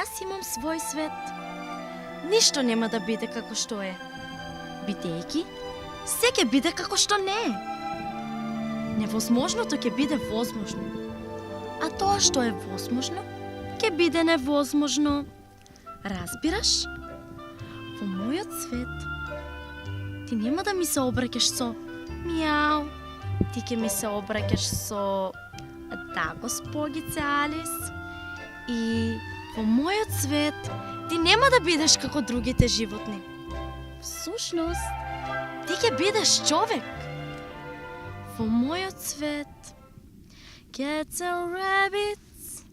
Јас имам свој свет. Ништо нема да биде како што е. Бидејќи, се ќе биде како што не е. Невозможното ќе биде возможно. А тоа што е возможно, ќе биде невозможно. Разбираш? Во мојот свет, ти нема да ми се обраќаш со мјау, ти ќе ми се обраќаш со да, госпогице Алис. И во мојот свет, ти нема да бидеш како другите животни. Всушност, ти ќе бидеш човек. Во мојот свет, cats and rabbits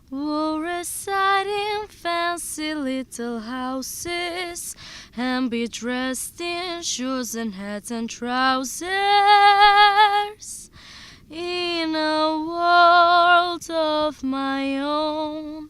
will reside in fancy little houses and be dressed in shoes and hats and trousers in a world of my own.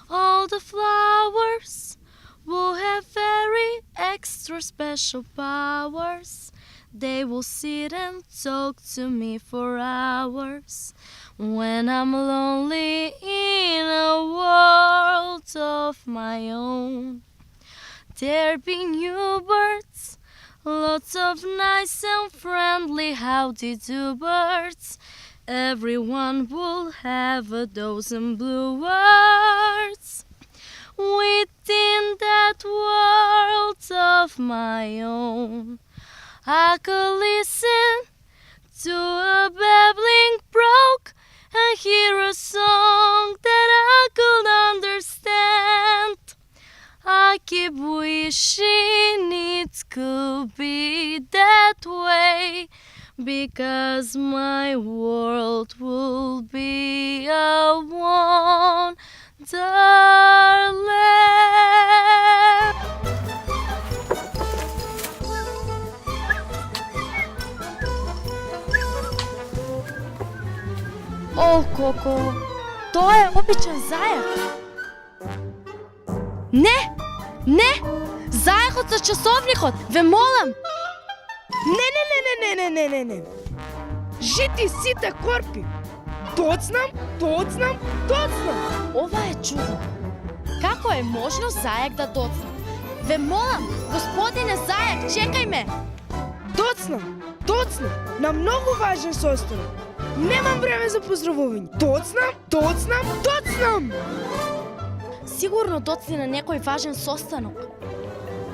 All the flowers will have very extra special powers. They will sit and talk to me for hours when I'm lonely in a world of my own. There be new birds, lots of nice and friendly howdy-do birds. Everyone will have a dozen blue words. Within that world of my own, I could listen to a babbling brook and hear a song that I could understand. I keep wishing it could be that way, because my world will be a wonderland. О, Коко, тоа е обичен зајак. Не, зајакот со часовникот, ве молам. Не. Жити сите корпи. Доцнам. Ова е чудно. Како е можно зајак да доцне? Ве молам, господине зајак, чекај ме. Доцнам. На многу важен состанок. Немам време за поздравување. Доцнам. Сигурно доцне на некој важен состанок.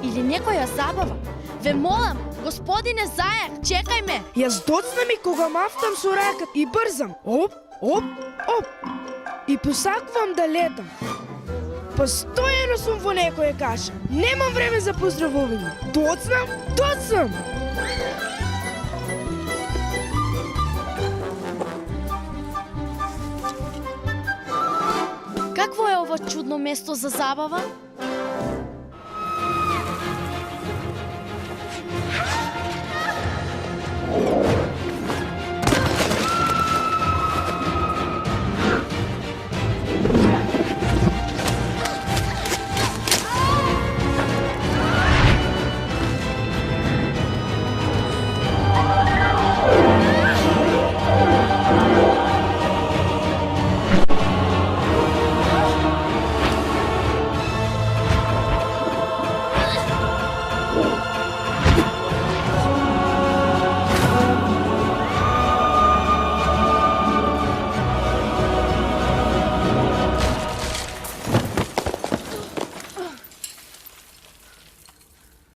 Или некоја забава. Ве молам, господине зајак, чекај ме. Јас доцнам и кога мафтам со раката и брзам. Оп. И посакувам да летам. Постојано сум во некоја каша. Немам време за поздравување. Доцнам. Какво е ова чудно место за забава?